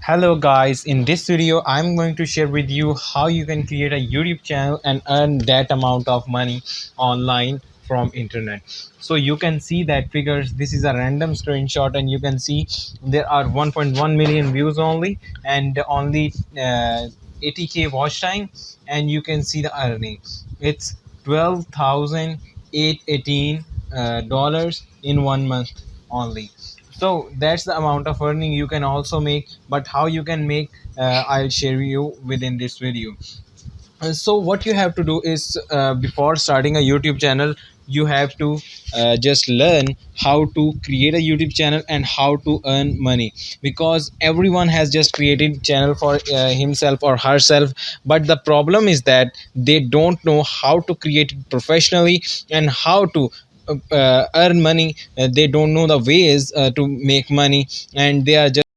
Hello guys, in this video I'm going to share with you how you can create a YouTube channel and earn that amount of money online from internet. So you can see that figures. This is a random screenshot and you can see there are 1.1 million views only and only 80k watch time, and you can see the earning. It's 12,818 dollars in 1 month only. So that's the amount of earning you can also make. But how you can make, I'll share you within this video. So what you have to do is, before starting a YouTube channel, you have to just learn how to create a YouTube channel and how to earn money, because everyone has just created channel for himself or herself. But the problem is that they don't know how to create it professionally and how to earn money. They don't know the ways to make money, and they are just